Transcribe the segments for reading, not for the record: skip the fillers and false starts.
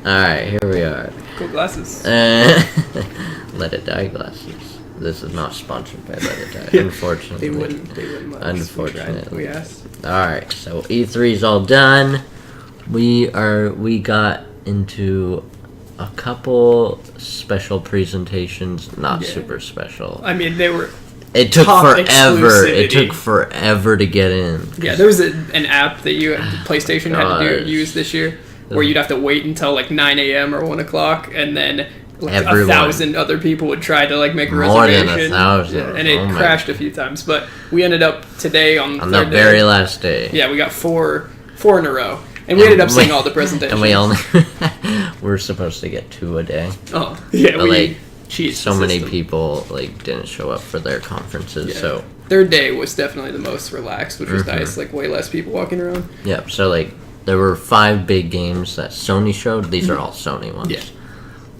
Alright, here we are. Cool glasses. Let It Die glasses. This is not sponsored by Let It Die, Yeah, unfortunately. They wouldn't let us. Unfortunately. We asked. Alright, so E3's all done. We got into a couple special presentations, not super special. I mean, they were. It took top forever. It exclusivity. took forever to get in. Yeah, there was an app that PlayStation had to use this year, where you'd have to wait until like 9 a.m. or 1 o'clock, and then like 1,000 other people would try to like make a More reservation. than 1,000. Yeah, and it crashed a few times, but we ended up today on the third very day. last day. Yeah, we got four in a row, and we ended up seeing all the presentations. And we only we're supposed to get 2 a day. Oh, yeah, But, like, cheesed so the many system. people like didn't show up for their conferences. Yeah. So Third day was definitely the most relaxed, which was nice. Like way less people walking around. yeah, so like there were 5 big games that Sony showed. These are all Sony ones. Yeah.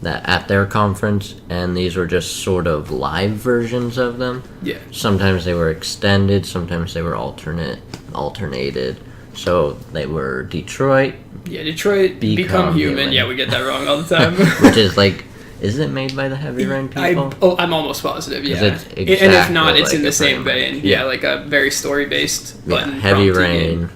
That at their conference, and these were just sort of live versions of them. Yeah. Sometimes they were extended, sometimes they were alternated. So they were Detroit, Yeah, Detroit Become Human. Yeah, we get that wrong all the time. which is like, is it made by the Heavy Rain people? I'm almost positive, yeah. 'Cause it's And if not, exactly it's in like the it same pretty vein. much. Yeah, Yeah. like a very story-based Yeah, button. Heavy prompty Rain. game.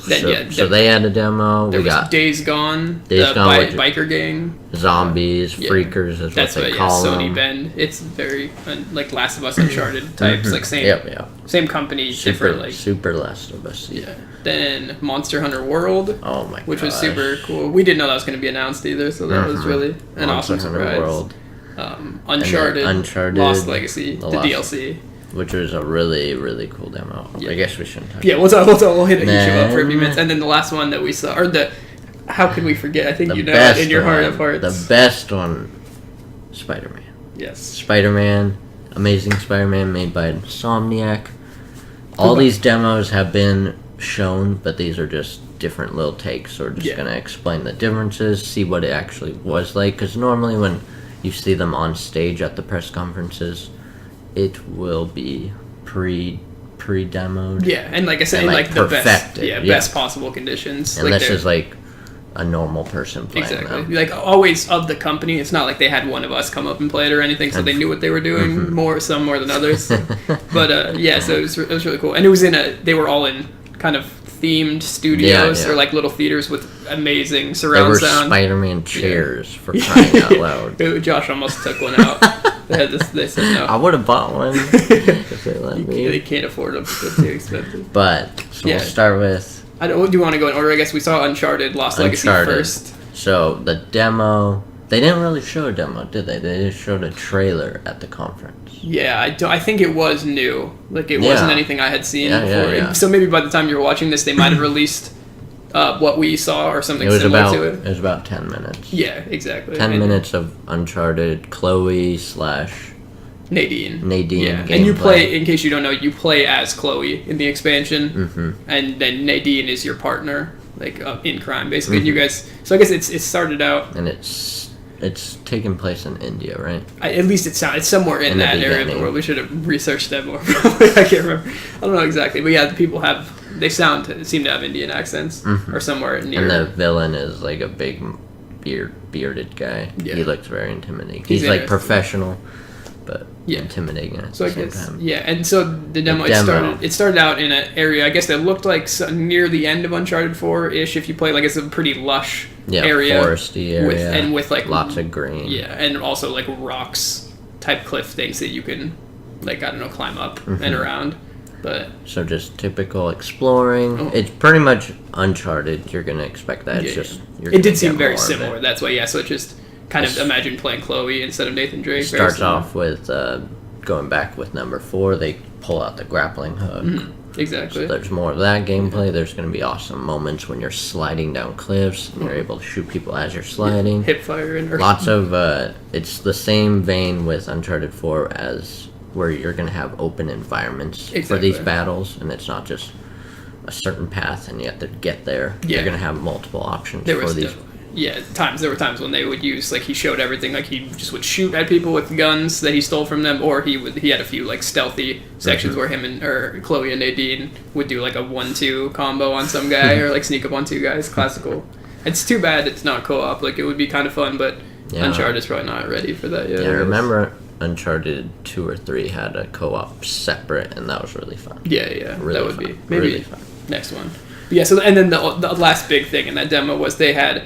Then, So they had a demo. There We was got Days Gone, Days the Gone, which- biker gang. zombies, Yeah. freakers is what That's they what, call Sony them. Bend. It's very like Last of Us, Uncharted types, like same Yep. same company, different like Super Last of Us. yeah. Then Monster Hunter World, Oh my god. which was super cool. We didn't know that was going to be announced either, so that was really an awesome surprise. World, Uncharted, Uncharted, Lost Legacy, the the Lost- DLC. which was a really, really cool demo. Yeah. I guess we shouldn't talk. Yeah, we'll hit each up for a few Then- minutes, and then the last one that we saw, or how could we forget? I think The you know best it in your heart one, of hearts. The best one, Spider-Man. Yes. Spider-Man, Amazing Spider-Man, made by Insomniac. All these demos have been shown, but these are just different little takes. So we're just gonna explain the differences, see what it actually was like. Because normally when you see them on stage at the press conferences, it will be pre-demoed. Yeah, and like I said, And, in like, like the best, perfected, best possible conditions. And like this they're- is like a normal person playing exactly them. like always of the company. It's not like they had one of us come up and play it or anything, so they knew what they were doing some more than others. But yeah, so it was really cool, and it was they were all in kind of themed studios Yeah, yeah. or like little theaters with amazing There surround were sound. Spider-Man chairs for crying out loud. Josh almost took one out. They said no. I would have bought one if they let They me. can't afford them. They're too expensive. But so Yeah. we'll start with Do you want to go in order? I guess we saw Uncharted Lost Legacy Uncharted. first. So the demo. They didn't really show a demo, did they? They just showed a trailer at the conference. Yeah, I think it was new. Like, it wasn't Yeah. anything I had seen Yeah, before. yeah. So maybe by the time you're watching this, they might have released what we saw or something It was similar about to it. it was about 10 minutes. Yeah, exactly. 10 And minutes of Uncharted, Chloe / Nadine. Nadine Yeah, and you gameplay. play, in case you don't know, you play as Chloe in the expansion, Mm-hmm. and then Nadine is your partner, like in crime, basically. Mm-hmm. And you guys, so I guess it started out. And it's taking place in India, right? At least it's somewhere in In the that area of the beginning. world. We should have researched that more. Probably. I can't remember. I don't know exactly, but yeah, the people seem to have Indian accents or somewhere near. And the villain is like a big bearded guy. Yeah. He looks very intimidating. He's He's like interesting. professional, but Yeah. intimidating at So I the same guess time. yeah, and so the demo, demo. it started out in an area I guess that looked like near the end of Uncharted 4-ish. If you play, like, it's a pretty lush Yeah, area, foresty area. with like lots of green. yeah, and also like rocks type cliff things that you can, like, I don't know, climb up Mm-hmm. and around. But So just typical exploring. Oh. It's pretty much Uncharted. You're gonna expect that. yeah, It's just you're it gonna did seem get very more of similar. it. That's why, yeah. So it just kind of It's- imagine playing Chloe instead of Nathan Drake. very Starts similar. off with going back with number 4. They pull out the grappling hook. Exactly. So there's more of that gameplay. There's going to be awesome moments when you're sliding down cliffs and you're able to shoot people as you're sliding. Hip fire and Lots of it's the same vein with Uncharted 4 as where you're going to have open environments for Exactly. these battles, and it's not just a certain path and you have to get there. Yeah. You're going to have multiple options There for was these definitely- there were times when they would use, like, he showed everything, like he just would shoot at people with guns that he stole from them, or he had a few like stealthy sections where him or Chloe and Nadine would do like a 1-2 combo on some guy, or like sneak up on two guys. Classical. It's too bad it's not co-op. Like, it would be kind of fun, but Uncharted's probably not ready for that yet. Yeah, I remember Uncharted 2 or 3 had a co-op separate, and that was really fun. Yeah, really that would fun. be maybe really fun. Next one. But yeah, so and then the last big thing in that demo was they had,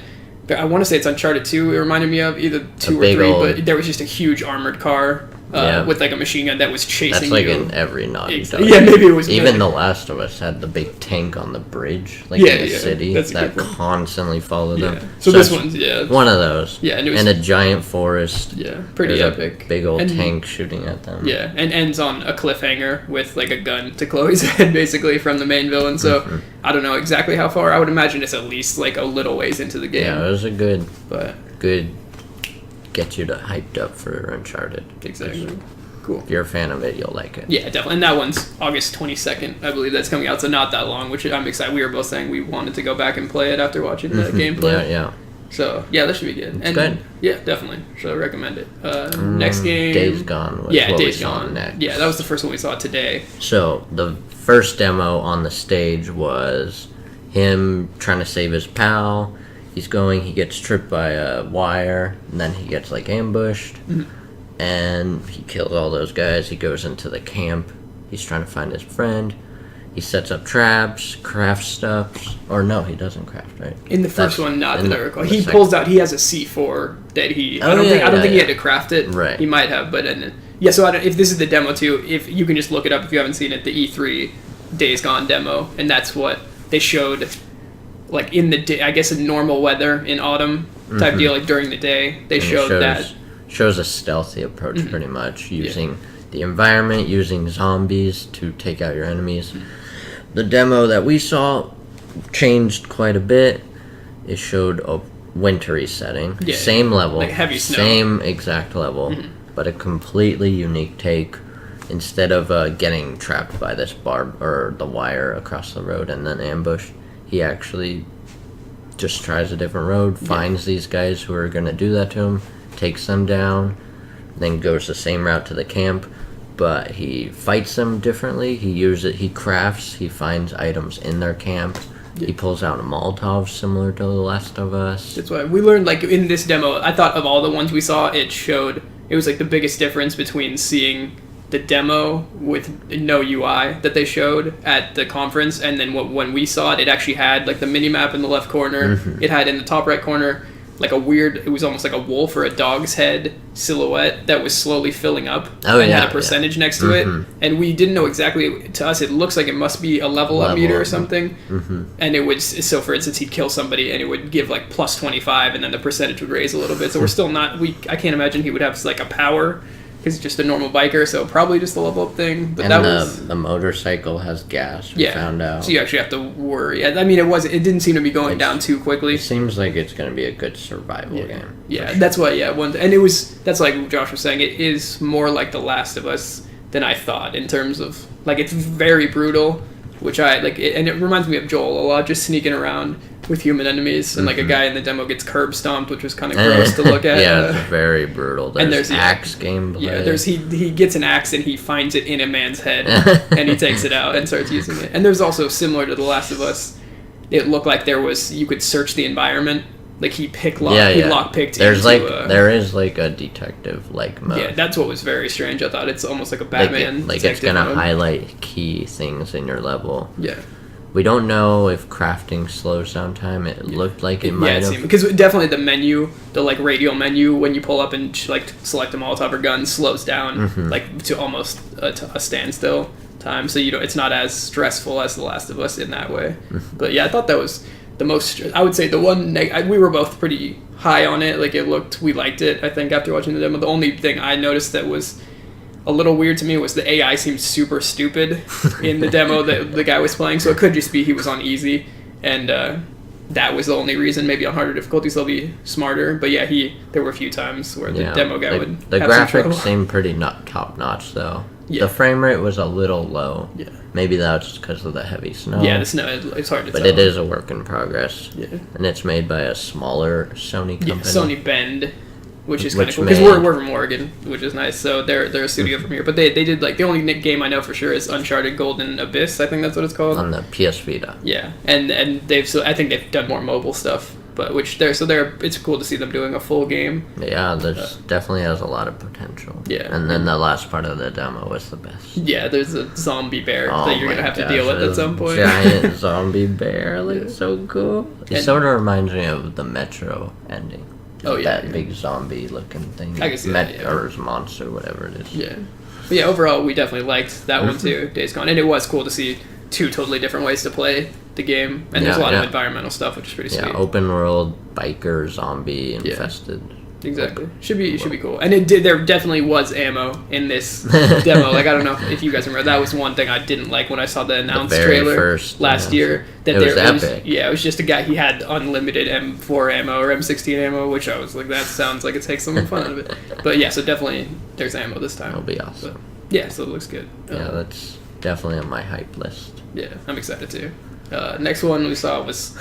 I want to say it's Uncharted 2. It reminded me of either 2 or 3, but there was just a huge armored car with like a machine gun that was chasing That's like you. in every Naughty Dog. Yeah, maybe it was. Even The Last of Us had the big tank on the bridge, like in the city, that constantly followed them. So this one's one of those. Yeah, and, a giant forest. Yeah, pretty There's epic. A big old tank shooting at them. Yeah, and ends on a cliffhanger with like a gun to Chloe's head, basically, from the main villain. So I don't know exactly how far. I would imagine it's at least like a little ways into the game. Yeah, it was a good get you hyped up for Uncharted. Exactly. Cool. If you're a fan of it, you'll like it. Yeah, definitely. And that one's August 22nd, I believe that's coming out, so not that long, which I'm excited. We were both saying we wanted to go back and play it after watching the gameplay. Yeah. So, yeah, that should be good. It's good. Yeah, definitely. So I recommend it. Next game... Days Gone was what we saw next. Yeah, that was the first one we saw today. So, the first demo on the stage was him trying to save his pal. He gets tripped by a wire, and then he gets, like, ambushed. And he kills all those guys. He goes into the camp. He's trying to find his friend. He sets up traps, crafts stuff. Or no, he doesn't craft, right? In the first one, not that I recall. He pulls out, he has a C4 that he... I don't think he had to craft it. Right. He might have, but... so if this is the demo too, if you can just look it up if you haven't seen it, the E3 Days Gone demo, and that's what they showed, like, in the day, I guess in normal weather, in autumn type deal, like during the day, they showed that... Shows a stealthy approach, pretty much, using the environment, using zombies to take out your enemies. The demo that we saw changed quite a bit. It showed a wintry setting, same level, like heavy snow, same exact level, but a completely unique take. Instead of getting trapped by this barb or the wire across the road and then ambushed, he actually just tries a different road, finds these guys who are going to do that to him, takes them down, then goes the same route to the camp, but he fights them differently. He crafts, he finds items in their camp. He pulls out a Molotov similar to The Last of Us. That's why we learned, like, in this demo, I thought of all the ones we saw, it was like the biggest difference between seeing the demo with no UI that they showed at the conference, and then when we saw it, it actually had, like, the mini-map in the left corner. It had in the top right corner like it was almost like a wolf or a dog's head silhouette that was slowly filling up had a percentage next to it. And we didn't know exactly, to us it looks like it must be a level up meter or something. And it would, so for instance, he'd kill somebody and it would give like plus 25 and then the percentage would raise a little bit. So we're still not, I can't imagine he would have like a power, because he's just a normal biker, so probably just a level up thing. But the motorcycle has gas, we found out. So you actually have to worry. I mean, it didn't seem to be going down too quickly. It seems like it's going to be a good survival game. Yeah, that's why, and that's like Josh was saying, it is more like The Last of Us than I thought, in terms of, like, it's very brutal, which I, like, and it reminds me of Joel a lot, just sneaking around with human enemies, and like a guy in the demo gets curb stomped, which was kind of gross to look at. Yeah, it's very brutal. There's axe gameplay. Yeah, he gets an axe and he finds it in a man's head and he takes it out and starts using it. And there's also, similar to The Last of Us, it looked like you could search the environment. Like he lockpicked. There is like a detective like mode. Yeah, that's what was very strange. I thought it's almost like a Batman. Like it's gonna highlight key things in your level. Yeah. We don't know if crafting slows down time. It looked like it might have. Because definitely the menu, the like radial menu, when you pull up and like select a Molotov or gun, slows down like to almost a standstill time. So it's not as stressful as The Last of Us in that way. But yeah, I thought that was the most. I would say the one. We were both pretty high on it. Like we liked it. I think after watching the demo, the only thing I noticed that was a little weird to me was the AI seemed super stupid in the demo that the guy was playing. So it could just be he was on easy, and that was the only reason. Maybe on harder difficulties they'll be smarter. But yeah, there were a few times where the demo guy would. The have some trouble. graphics seem pretty not top notch though. Yeah. The frame rate was a little low. Yeah. Maybe that's because of the heavy snow. Yeah, the snow, it's hard to But tell. it is a work in progress. Yeah. And it's made by a smaller Sony company. Yeah, Sony Bend, which is kind Which of cool because made- we're from Oregon, which is nice. So they're a studio from here, but they did like the only game I know for sure is Uncharted Golden Abyss. I think that's what it's called. On the PS Vita. Yeah, and I think they've done more mobile stuff, but it's cool to see them doing a full game. Yeah, there's definitely has a lot of potential. Yeah. And then the last part of the demo was the best. Yeah, there's a zombie bear Oh that you're gonna my have to gosh, deal with a at some point. Giant zombie bear looks so cool. It And- sort of reminds me of the Metro ending. Oh, yeah, That yeah. big zombie looking thing. I can see that, yeah. Or monster, whatever it is. Yeah. But yeah, overall, we definitely liked that one too, Days Gone. And it was cool to see two totally different ways to play the game. And there's a Yeah, lot of yeah. environmental stuff, which is pretty Yeah, sweet. open world, biker, zombie, infested. Exactly. Should be cool. And there definitely was ammo in this demo. Like, I don't know if you guys remember. That was one thing I didn't like when I saw the announced very trailer first last year. That It was there epic. it was just a guy, he had unlimited M4 ammo or M16 ammo, which I was like, that sounds like it takes some fun out of it. But yeah, so definitely there's ammo this time. That'll be awesome. But, yeah, so it looks good. Yeah, that's definitely on my hype list. Yeah, I'm excited too. Next one we saw was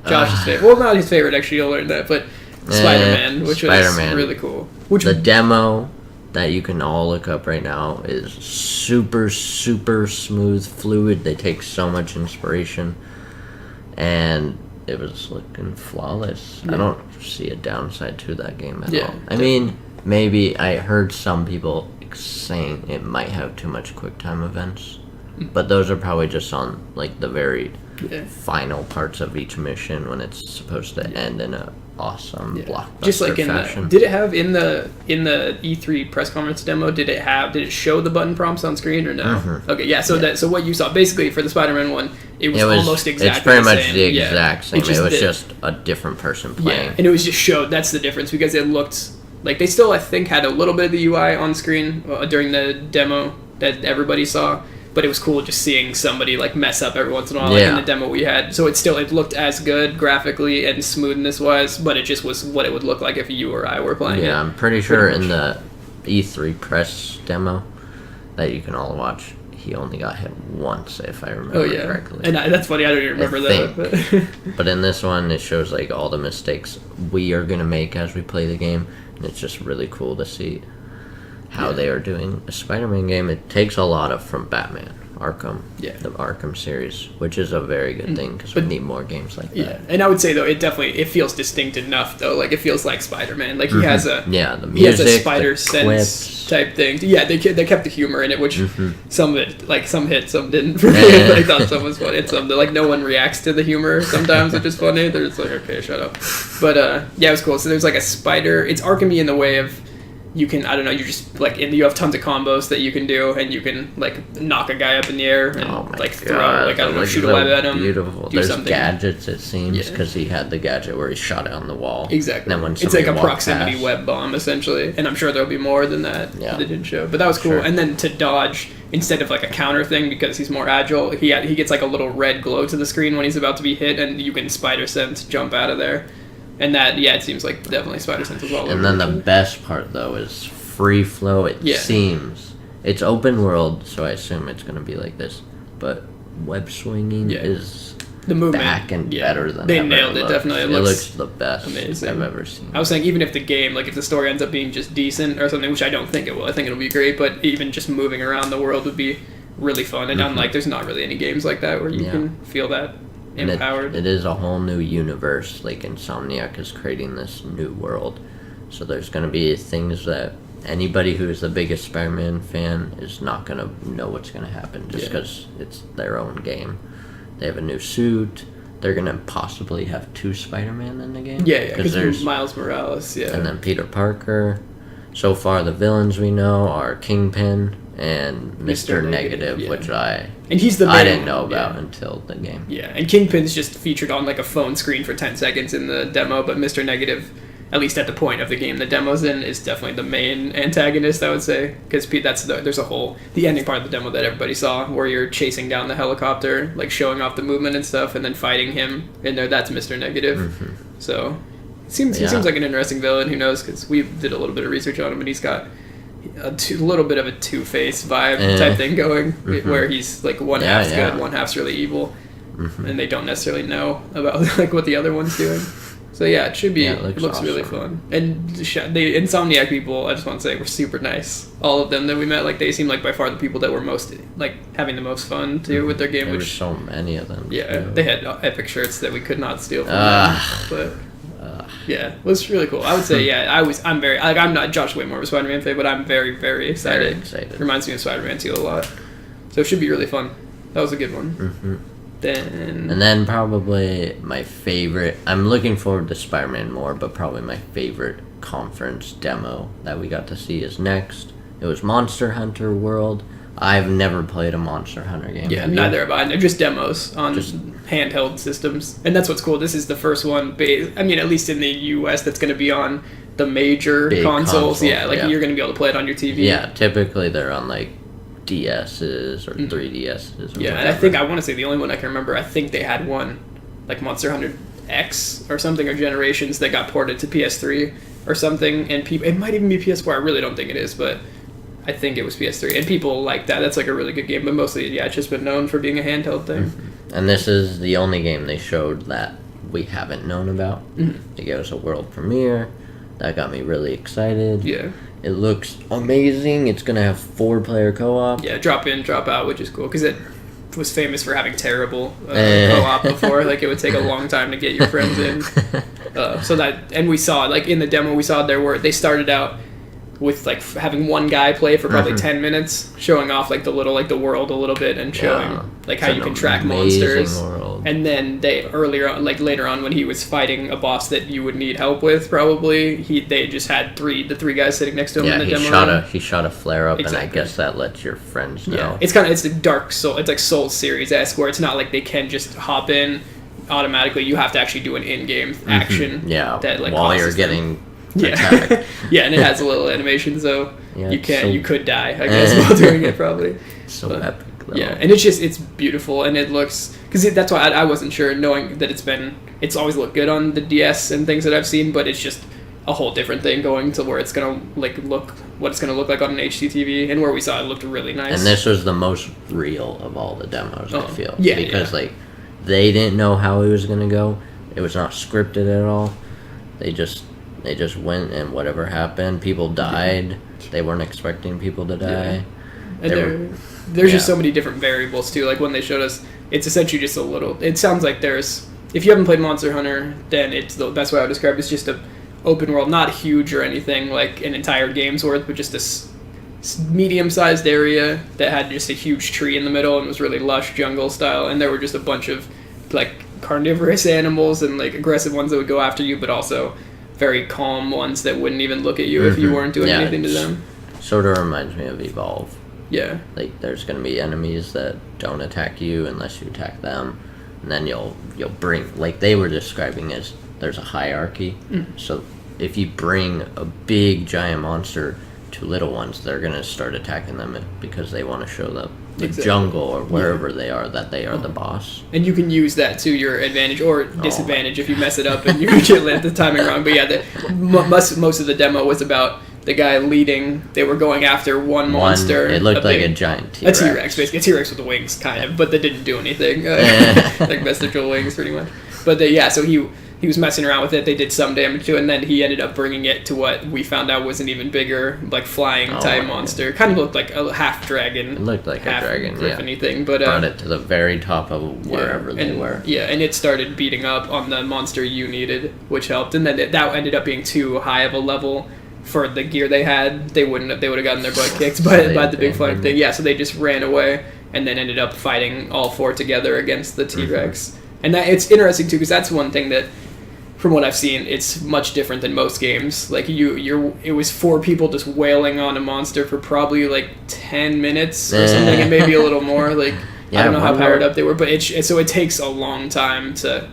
Josh's favorite. Well, not his favorite, actually, you'll learn that, but Spider-Man, which was Spider-Man. really cool. Which The demo that you can all look up right now is super, super smooth, fluid. They take so much inspiration. And it was looking flawless. Yeah. I don't see a downside to that game at Yeah, all. I mean, maybe I heard some people saying it might have too much QuickTime events. But those are probably just on like the very yeah. final parts of each mission when it's supposed to end in a awesome blockbuster Just like in fashion. did it have in the E3 press conference demo? Did it show the button prompts on screen or no? Mhm. Okay, yeah. So what you saw basically for the Spider-Man one, it was, It was almost exactly It's pretty the much same. the Yeah. exact same. It's It was the- just a different person playing. Yeah, and it was just showed. That's the difference because it looked like they still, I think, had a little bit of the UI on screen during the demo that everybody saw. But it was cool just seeing somebody like mess up every once in a while, like in Yeah. the demo we had. So it looked as good graphically and smoothness wise, but it just was what it would look like if you or I were playing it. Yeah, I'm pretty sure Pretty in the E3 press demo that you can all watch, he only got hit once, if I remember Oh yeah, correctly. and that's funny. I don't even remember that. But But in this one, it shows like all the mistakes we are gonna make as we play the game, and it's just really cool to see how Yeah. they are doing a Spider-Man game. It takes a lot of from Batman, Arkham, Yeah. the Arkham series, which is a very good thing because we But- need more games like yeah, that. and I would say though it feels distinct enough though. Like it feels like Spider-Man. Like he has a Yeah, the he has music, a spider the sense clips. type thing. Yeah, they kept the humor in it, which some of it like some hit, some didn't. Yeah. I thought some was funny, and some like no one reacts to the humor sometimes, which is funny. They're just like, okay, shut up. But yeah, it was cool. So there's like a spider. It's Arkham-y in the way of you can, I don't know, you just like you have tons of combos that you can do, and you can like knock a guy up in the air and Oh my like God, throw like I don't know, like, shoot a so web at him. Beautiful. Do There's something. gadgets, it seems, Yeah. because he had the gadget where he shot it on the wall. Exactly. And then when It's like somebody a walked proximity past- web bomb, essentially. And I'm sure there'll be more than that Yeah. they didn't show. But that was cool. Sure. And then to dodge, instead of like a counter thing, because he's more agile, he gets like a little red glow to the screen when he's about to be hit, and you can spider sense jump out of there. And that, yeah, it seems like definitely spider sense was all over. And then each the other. best part though is free flow. It Yeah. seems it's open world, so I assume it's going to be like this. But web swinging Yeah. is the movement, back and yeah. better than they ever nailed it. looked. Definitely, It looks looks the best amazing. I've ever seen. I was saying, even if the game, like if the story ends up being just decent or something, which I don't think it will, I think it'll be great, but even just moving around the world would be really fun. And unlike, there's not really any games like that where you Yeah. can feel that And empowered. it is a whole new universe. Like Insomniac is creating this new world, so there's going to be things that anybody who is the biggest Spider-Man fan is not going to know what's going to happen just Yeah. because it's their own game. They have a new suit. They're going to possibly have two Spider-Man in the game. Yeah, because because there's Miles Morales, yeah. and then Peter Parker. So far, the villains we know are Kingpin and Mr. Negative, yeah. which I And he's the main, I didn't know about yeah. until the game. Yeah, and Kingpin's just featured on like a phone screen for 10 seconds in the demo, but Mr. Negative, at least at the point of the game the demo's in, is definitely the main antagonist, I would say, because there's a whole the ending part of the demo that everybody saw where you're chasing down the helicopter, like showing off the movement and stuff, and then fighting him in there. That's Mr. Negative. So he seems Yeah. like an interesting villain. Who knows? Because we did a little bit of research on him, and he's got little bit of a Two-Face vibe type thing going, where he's like one half's good, one half's really evil, and they don't necessarily know about like what the other one's doing. So yeah, it should be. It looks awesome. Really fun. And the Insomniac people, I just want to say, were super nice. All of them that we met, like they seemed like by far the people that were most like having the most fun too with their game. There were so many of them. Yeah, they had epic shirts that we could not steal from them. But yeah, it was really cool. I would say I'm very like I'm not Josh way more of a Spider-Man fan, but I'm very very excited. Very excited. Reminds me of Spider-Man 2 a lot. So it should be really fun. That was a good one. And then probably my favorite, I'm looking forward to Spider-Man more, but probably my favorite conference demo that we got to see is next. It was Monster Hunter World. I've never played a Monster Hunter game. Yeah, neither have I. They're just demos on handheld systems. And that's what's cool. This is the first one, at least in the US, that's going to be on the major consoles. Yeah, you're going to be able to play it on your TV. Yeah, typically they're on like DS's or 3DS's. Yeah, and I think I want to say the only one I can remember, I think they had one like Monster Hunter X or something, or Generations, that got ported to PS3 or something, and it might even be PS4. I really don't think it is, but I think it was PS3, and people like that. That's like a really good game, but mostly it's just been known for being a handheld thing. And this is the only game they showed that we haven't known about. They gave us a world premiere. That got me really excited. Yeah. It looks amazing. It's going to have 4-player co-op. Yeah, drop in, drop out, which is cool, because it was famous for having terrible co-op before. Like, it would take a long time to get your friends in. And we saw, like, in the demo, we saw they started out with, like, having one guy play for probably 10 minutes, showing off, like, the world a little bit, and showing, like, how you can track monsters. World. And then later on, when he was fighting a boss that you would need help with, probably, they just had the three guys sitting next to him in the demo. He shot a flare-up, and I guess that lets your friends know. Yeah, it's the Dark Soul, it's like Soul Series-esque, where it's not like they can just hop in automatically. You have to actually do an in-game action. Yeah, that, like, while you're getting attacked. Yeah, and it has a little animation, so you could die, I guess, while doing it, probably. Epic, though. Yeah, and it's beautiful, and it looks, because that's why I wasn't sure, knowing that it's always looked good on the DS and things that I've seen, but it's just a whole different thing going to where it's gonna what it's gonna look like on an HDTV, and where we saw it looked really nice. And this was the most real of all the demos, I feel. Yeah, because like they didn't know how it was gonna go. It was not scripted at all. They just went, and whatever happened, people died. They weren't expecting people to die. And there's just so many different variables too. Like when they showed us, it's essentially just a little. It sounds like if you haven't played Monster Hunter, then it's the best way I would describe it. It's just a open world, not huge or anything like an entire game's worth, but just this medium-sized area that had just a huge tree in the middle and was really lush jungle style. And there were just a bunch of like carnivorous animals and like aggressive ones that would go after you, but also very calm ones that wouldn't even look at you if you weren't doing anything to them. Sort of reminds me of Evolve. Yeah. Like there's going to be enemies that don't attack you unless you attack them, and then you'll bring, like they were describing as there's a hierarchy. So if you bring a big giant monster to little ones, they're going to start attacking them because they want to show the jungle or wherever they are that they are the boss. And you can use that to your advantage or disadvantage if you mess it up and you get the timing wrong. But yeah, most of the demo was about the guy leading. They were going after one monster. It looked like a giant T-Rex. A T-Rex, basically. A T-Rex with wings, kind of, but they didn't do anything. Like vestigial wings, pretty much. But so he was messing around with it. They did some damage to it, and then he ended up bringing it to what we found out was an even bigger, like flying type monster. Kind of looked like a half dragon. It looked like a dragon, anything, but brought it to the very top of wherever they were. Yeah, and it started beating up on the monster you needed, which helped. And then that ended up being too high of a level for the gear they had. They would have gotten their butt kicked by the big flying thing. Yeah, so they just ran away and then ended up fighting all four together against the T-Rex. And that it's interesting too, because that's one thing that, from what I've seen, it's much different than most games. Like it was 4 people just wailing on a monster for probably like 10 minutes or something, and maybe a little more. Like I don't know how powered up they were, but it takes a long time to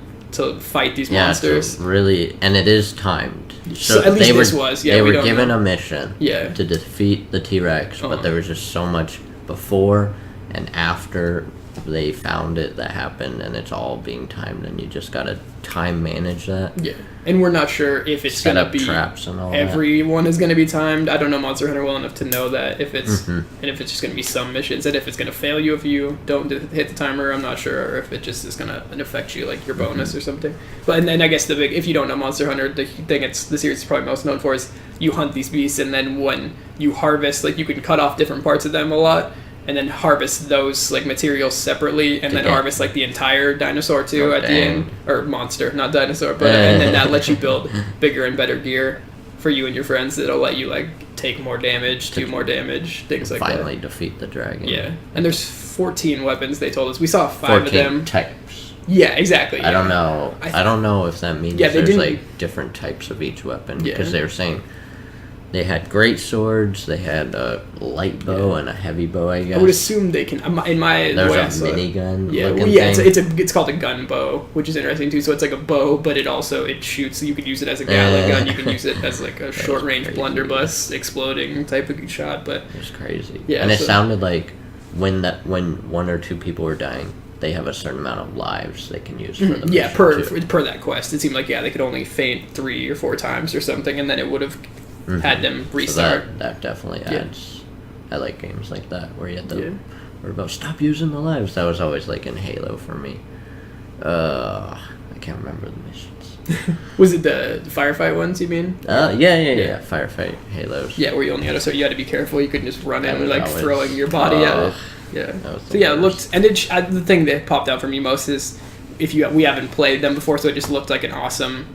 fight these monsters. Yeah, really, and it is timed. So at least they were given a mission to defeat the T-Rex, but there was just so much before and after they found it, that happened, and it's all being timed, and you just gotta time manage that. Yeah, and we're not sure if it's Set gonna up be traps and all everyone is gonna be timed. I don't know Monster Hunter well enough to know that if it's Mhm. and if it's just gonna be some missions, and if it's gonna fail you if you don't hit the timer. I'm not sure, or if it just is gonna affect you like your bonus or something. But and then I guess if you don't know Monster Hunter, the thing the series is probably most known for is you hunt these beasts, and then when you harvest, like you can cut off different parts of them a lot. And then harvest those like materials separately, and then Yeah. harvest like the entire dinosaur too Oh, at the dang. end, or monster, not dinosaur. But and then that lets you build bigger and better gear for you and your friends. It'll let you like take more damage, do more damage, things like Finally defeat the dragon. that. Yeah, and there's 14 weapons. They told us we saw 5 of 14 them. types. Yeah, exactly. I don't know. I don't know if that means Yeah, they there's didn't- like different types of each weapon, Yeah. because they were saying they had great swords, they had a light bow and a heavy bow. I guess I would assume they can. In my there's way I a saw it- minigun. Yeah, looking well, yeah, thing. it's called a gun bow, which is interesting too. So it's like a bow, but it shoots. So you could use it as a Gatling gun. You can use it as like a short range crazy. blunderbuss, exploding type of shot. But It was crazy. Yeah, and it so- sounded like when one or two people were dying, they have a certain amount of lives they can use for the yeah, mission, too. per that quest, it seemed like they could only faint 3 or 4 times or something, and then it would have had them So restart. that definitely Yeah. adds. I like games like that where you have to. Yeah. We're about stop using the lives. That was always like in Halo for me. I can't remember the missions. Was it the firefight ones? You mean? Yeah. Firefight Halos. Yeah, where you only had you had to be careful. You couldn't just run That in was like always- throwing your body at it. Yeah. That was the So yeah, it worst. looked and the thing that popped out for me most is we haven't played them before, so it just looked like an awesome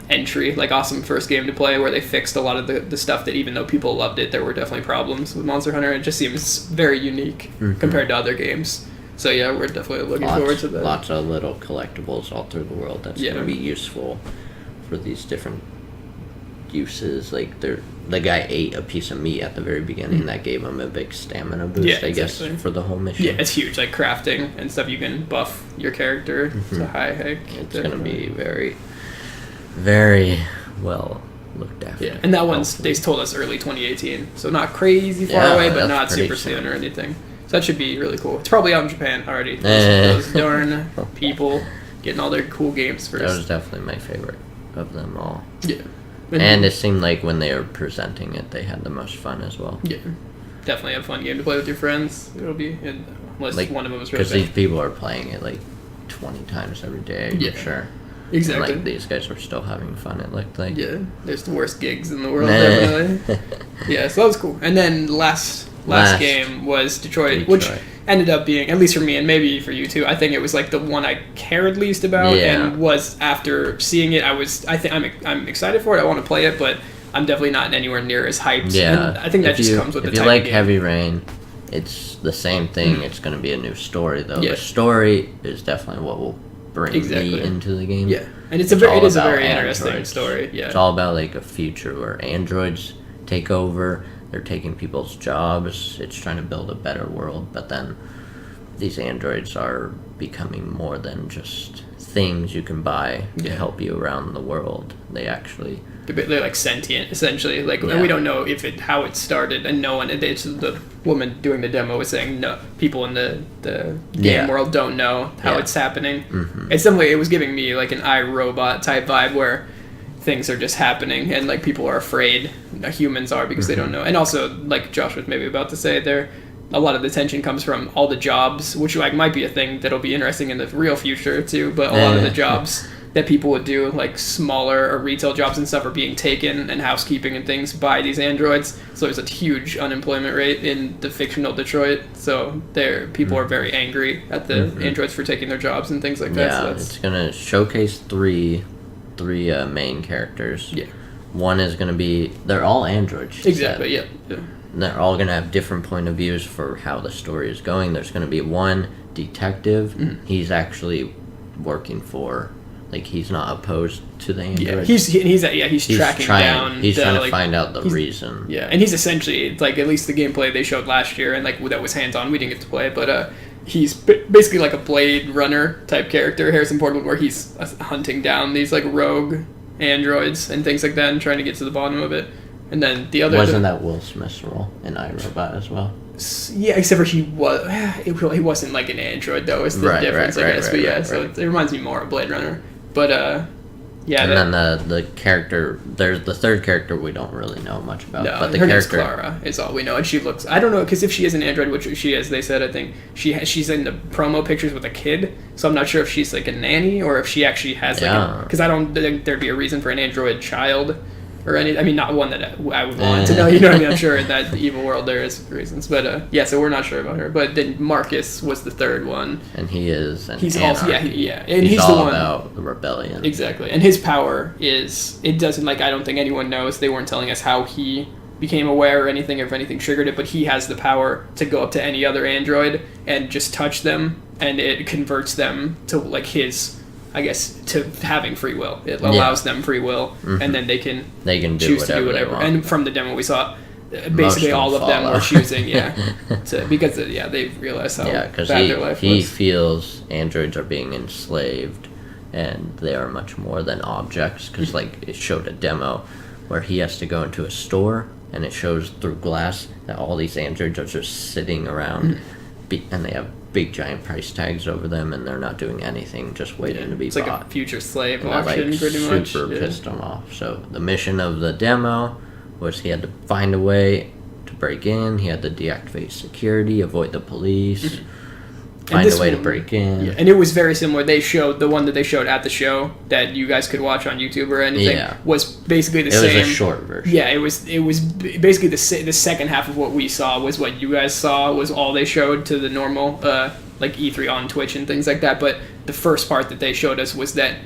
entry, like awesome first game to play, where they fixed a lot of the stuff that even though people loved it, there were definitely problems with Monster Hunter. It just seems very unique compared to other games. So yeah, we're definitely looking forward to that. Lots of little collectibles all through the world that's Yeah. going to be useful for these different uses. Like the guy ate a piece of meat at the very beginning that gave him a big stamina boost, Yeah, I guess, exactly. for the whole mission. Yeah, it's huge, like crafting and stuff. You can buff your character to high heck. It's going to be very, very well looked after. Yeah, and that one's hopefully. they told us early 2018, so not crazy far Yeah, away, but that's not pretty super soon or anything. So that should be really cool. It's probably out in Japan already. Those darn people getting all their cool games first. That was definitely my favorite of them all. Yeah, And it seemed like when they were presenting it, they had the most fun as well. yeah, definitely a fun game to play with your friends. It'll be unless Like, one of them is really because bad. these people are playing it like 20 times every day, I'm Yeah. sure. Exactly. And, like, these guys were still having fun, it looked like. Yeah, there's the worst gigs in the world, Nah. definitely. Yeah, so that was cool. And then last game was Detroit, which Detroit. ended up being, at least for me and maybe for you too, I think it was like the one I cared least about, Yeah. and was after seeing it, I'm excited for it. I want to play it, but I'm definitely not anywhere near as hyped. Yeah. And I think that If just you- comes with the If you type like of game. Heavy Rain, it's the same thing. It's going to be a new story, though. Yeah. The story is definitely what will bring Exactly. me into the game. Yeah, and it is a all about very interesting androids. story. Yeah, It's all about like a future where androids take over. They're taking people's jobs. It's trying to build a better world, but then these androids are becoming more than just things you can buy to Yeah. help you around the world. They actually they're like sentient essentially, like and Yeah. we don't know how it started, and no one, it's the woman doing the demo was saying no, people in the game Yeah. world don't know how Yeah. it's happening. Mhm. It's definitely, it was giving me like an iRobot type vibe where things are just happening and like people are afraid, humans are, because they don't know. And also, like Josh was maybe about to say, there a lot of the tension comes from all the jobs, which like might be a thing that'll be interesting in the real future too, but a lot of the jobs that people would do, like smaller or retail jobs and stuff, are being taken, and housekeeping and things, by these androids. So there's a huge unemployment rate in the fictional Detroit. So people are very angry at the androids for taking their jobs and things like that. yeah, So it's gonna showcase three main characters. yeah, One is gonna be they're all androids. she exactly. said. Yeah. They're all gonna have different point of views for how the story is going. There's gonna be one detective. He's actually working for, like, he's not opposed to the androids. He's tracking down. He's trying to like, find out the reason. Yeah, and he's essentially, like, at least the gameplay they showed last year, and like that was hands-on. We didn't get to play it, but he's basically like a Blade Runner type character, Harrison Ford, where he's hunting down these like rogue androids and things like that, and trying to get to the bottom of it. And then the other Wasn't that Will Smith's role in iRobot as well? Yeah, except for he wasn't like an android though. Is the difference, I guess. But yeah, so it reminds me more of Blade Runner. But yeah. And then the character, there's the third character we don't really know much about. No, but the her name's character Clara is all we know, and she looks. I don't know because if she is an android, which she is, they said I think she's in the promo pictures with a kid. So I'm not sure if she's like a nanny or if she actually has like because I don't think there'd be a reason for an android child. Or any, I mean, not one that I would want to know. You know what I mean? I'm sure in that evil world there is reasons, but yeah. So we're not sure about her. But then Marcus was the third one, and he's also and he's the all one about the rebellion. Exactly, and his power is it doesn't like I don't think anyone knows. They weren't telling us how he became aware or anything, or if anything triggered it. But he has the power to go up to any other android and just touch them, and it converts them to like his. I guess to having free will, it allows them free will, and then they can choose to do whatever. And from the demo we saw, basically all of them were choosing, because they realized how bad their life was. He feels androids are being enslaved, and they are much more than objects. Because like it showed a demo where he has to go into a store, and it shows through glass that all these androids are just sitting around, and they have big giant price tags over them, and they're not doing anything, just waiting to be bought. It's like a future slave auction, pretty much. Super pissed him off. So the mission of the demo was he had to find a way to break in. He had to deactivate security, avoid the police, find a way to break in. Yeah, and it was very similar. They showed the one that they showed at the show that you guys could watch on YouTube or anything. Was basically the same. It was a short version. Yeah, it was basically the second half of what we saw was what you guys saw was all they showed to the normal like E3 on Twitch and things like that. But the first part that they showed us was that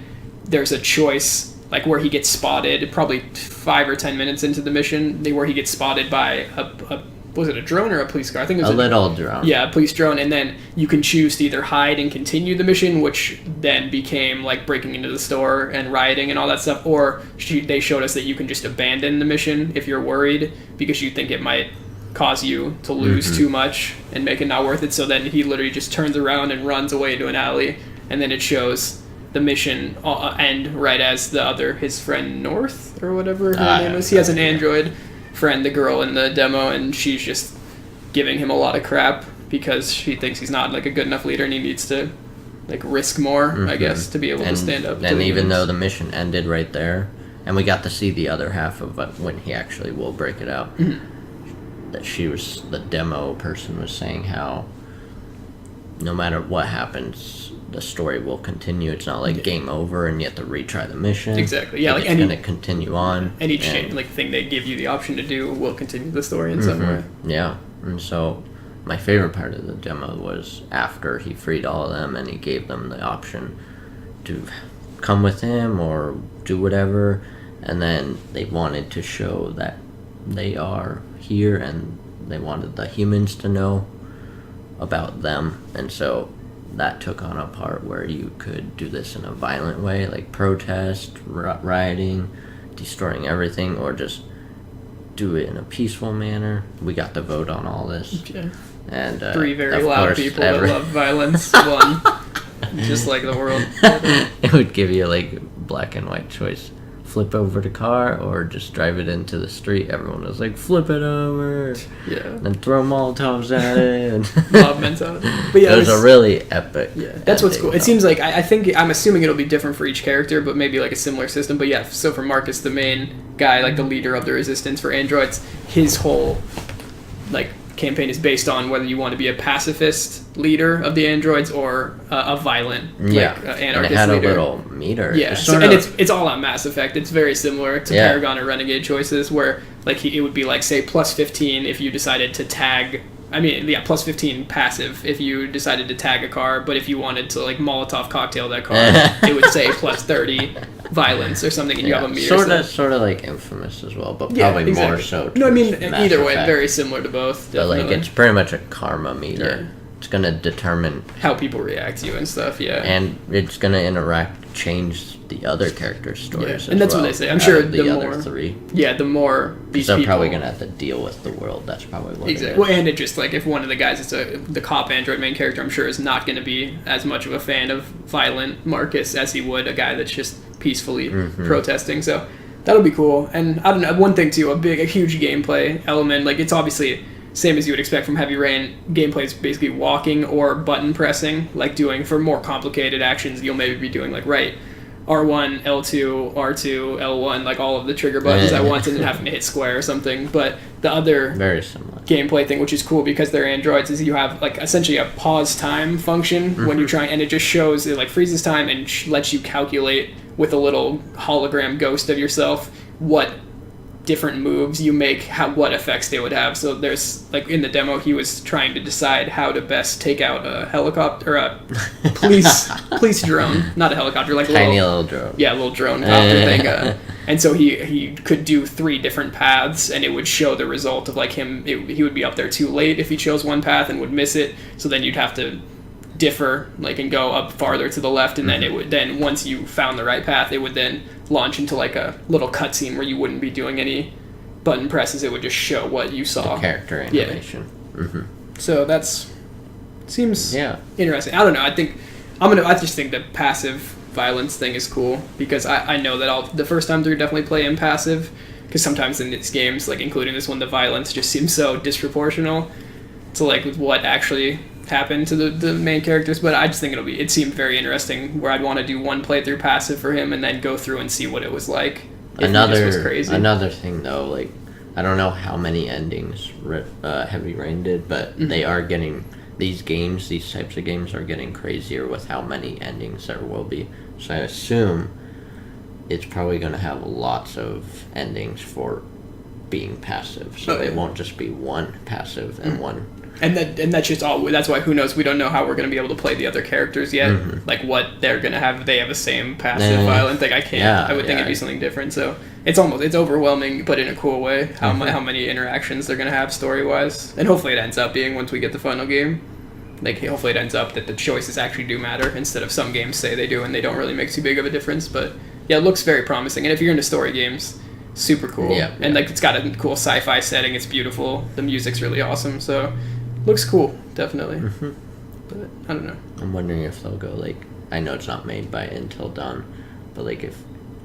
there's a choice like where he gets spotted probably 5 or 10 minutes into the mission, where he gets spotted by a was it a drone or a police car? I think it was a little drone. Yeah, a police drone, and then you can choose to either hide and continue the mission, which then became like breaking into the store and rioting and all that stuff, or they showed us that you can just abandon the mission if you're worried because you think it might cause you to lose too much and make it not worth it. So then he literally just turns around and runs away into an alley, and then it shows the mission end right as his friend North or whatever her name is. He has an android friend, the girl in the demo, and she's just giving him a lot of crap because she thinks he's not like a good enough leader and he needs to like risk more, I guess, to be able to stand up. And even though the mission ended right there, and we got to see the other half of when he actually will break it out, that the demo person was saying how no matter what happens, the story will continue. It's not like game over and you have to retry the mission. Exactly. Yeah, like it's going to continue on. And each thing they give you the option to do will continue the story in some way. Yeah. And so my favorite part of the demo was after he freed all of them and he gave them the option to come with him or do whatever, and then they wanted to show that they are here and they wanted the humans to know about them, and so that took on a part where you could do this in a violent way, like protest, rioting, destroying everything, or just do it in a peaceful manner. We got to vote on all this. Okay. And 3 very loud people that love violence won, just like the world. It would give you like black and white choice. Flip over the car or just drive it into the street. Everyone was like, flip it over. Yeah. And throw Molotovs at it. Mob mentality. But yeah, it was a really epic. Yeah, that's what's cool. It seems like, I'm assuming it'll be different for each character, but maybe like a similar system. But yeah, so for Marcus, the main guy, like the leader of the resistance for androids, his whole like campaign is based on whether you want to be a pacifist leader of the androids or a violent anarchist and it had leader. A little meter. Yeah, it's all on Mass Effect. It's very similar to Paragon or Renegade choices, where like it would be like say plus 15 if you decided to tag. I mean, yeah, plus 15 passive if you decided to tag a car, but if you wanted to like Molotov cocktail that car, it would say plus 30 violence or something, and you have a meter. Sort of like Infamous as well, but probably more so. No, I mean either way, very similar to both. But like it's pretty much a karma meter. Yeah. It's gonna determine how people react to you and stuff. Yeah, and it's gonna change the other characters' stories. And that's what they say. I'm sure the other 3. Yeah, the more these they're people, probably gonna have to deal with the world. That's probably what. Exactly. Well, and it just like if one of the guys is the cop android main character, I'm sure is not going to be as much of a fan of violent Marcus as he would a guy that's just peacefully protesting. So that'll be cool. And I don't know, one thing too, a huge gameplay element. Like it's obviously same as you would expect from Heavy Rain, gameplay is basically walking or button pressing, like doing for more complicated actions. You'll maybe be doing like R1, L2, R2, L1, like all of the trigger buttons at once, and then having to hit square or something. But the other very similar gameplay thing, which is cool because they're androids, is you have like essentially a pause time function when you're trying, and it just shows, it like freezes time and lets you calculate with a little hologram ghost of yourself what different moves you make, what effects they would have. So there's like in the demo, he was trying to decide how to best take out a helicopter, or a police drone, not a helicopter, like tiny little drone. Yeah, a little drone copter thing. And so he could do 3 different paths, and it would show the result of like him. He would be up there too late if he chose one path and would miss it. So then you'd have to differ, like, and go up farther to the left, and then it would, then once you found the right path, it would then launch into like a little cutscene where you wouldn't be doing any button presses. It would just show what you saw. The character animation. Yeah. So seems interesting. I don't know. I just think the passive violence thing is cool, because I know that the first time through definitely play impassive, because sometimes in these games, like including this one, the violence just seems so disproportional to like with what actually happened to the main characters. But I just think it seemed very interesting, where I'd want to do one playthrough passive for him and then go through and see what it was like. Another thing though, like I don't know how many endings Heavy Rain did, but they are getting these types of games are getting crazier with how many endings there will be. So I assume it's probably going to have lots of endings for being passive. So it won't just be one passive and one. And that's just all. That's why, who knows? We don't know how we're going to be able to play the other characters yet. Like what they're going to have. They have the same passive violent thing. I can't. Yeah, I would think it'd be something different. So it's overwhelming, but in a cool way. How many interactions they're going to have story wise, and hopefully it ends up being, once we get the final game, like hopefully it ends up that the choices actually do matter, instead of some games say they do and they don't really make too big of a difference. But yeah, it looks very promising. And if you're into story games, super cool. Yeah. And like it's got a cool sci-fi setting. It's beautiful. The music's really awesome. So looks cool, definitely. But I don't know. I'm wondering if they'll go like, I know it's not made by Until Dawn, but like if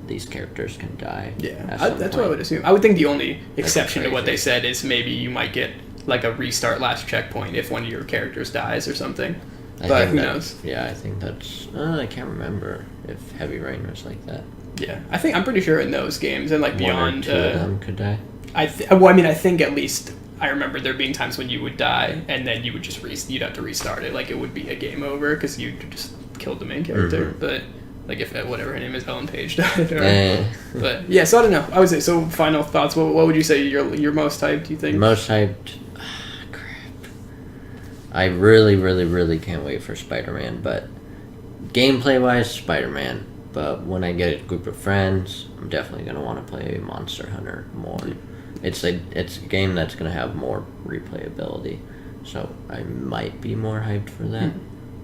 these characters can die. Yeah, that's what I would assume. I would think the only exception to what they said is maybe you might get like a restart last checkpoint if one of your characters dies or something. But who knows? Yeah, I think that's. I can't remember if Heavy Rain was like that. Yeah, I'm pretty sure in those games and like beyond. 1 or 2 of them could die. I think at least I remember there being times when you would die and then you would just you'd have to restart it. Like it would be a game over because you just killed the main character. But like if whatever her name is, Ellen Page died. But yeah, so I don't know. I would say, so final thoughts. What would you say you're most hyped? Do you think? Most hyped. Crap. I really, really, really can't wait for Spider-Man. But gameplay wise, Spider-Man. But when I get a group of friends, I'm definitely gonna want to play Monster Hunter more. It's a game that's gonna have more replayability, so I might be more hyped for that.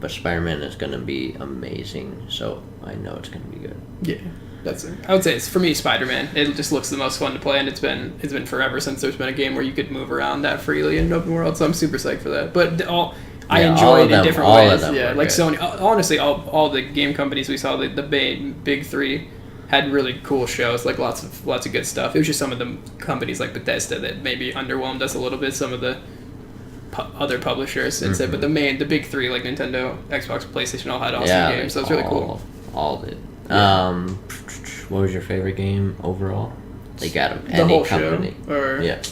But Spider-Man is gonna be amazing, so I know it's gonna be good. Yeah, that's it. I would say it's, for me, Spider-Man. It just looks the most fun to play, and it's been forever since there's been a game where you could move around that freely in an open world. So I'm super psyched for that. But I enjoy it in different ways. Yeah, like Sony. Honestly, all the game companies we saw, the big 3, had really cool shows, like lots of good stuff. It was just some of the companies like Bethesda that maybe underwhelmed us a little bit. Some of the other publishers instead, but the big 3 like Nintendo, Xbox, PlayStation all had awesome games. So it's really cool. All did. Yeah. What was your favorite game overall? Like out of the any whole company? Show, or yeah.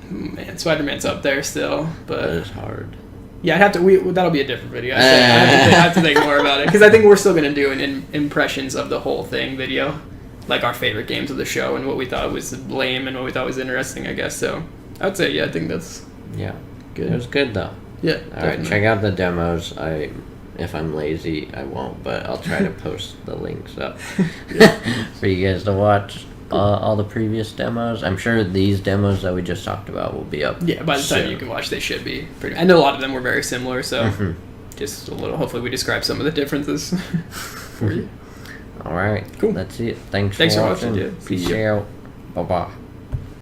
Man, Spider-Man's up there still, but it's hard. Yeah, I'd have to. That'll be a different video. I have to think more about it, because I think we're still gonna do an impressions of the whole thing video, like our favorite games of the show and what we thought was lame and what we thought was interesting, I guess. So I would say, I think that's good. It was good though. Yeah. All right, check out the demos. If I'm lazy, I won't, but I'll try to post the links up for you guys to watch. All the previous demos. I'm sure these demos that we just talked about will be up. Yeah, by the time you can watch, they should be pretty. I know a lot of them were very similar, so just a little. Hopefully, we describe some of the differences for you. All right, cool. That's it. Thanks for watching. Yeah. Peace out. Bye bye.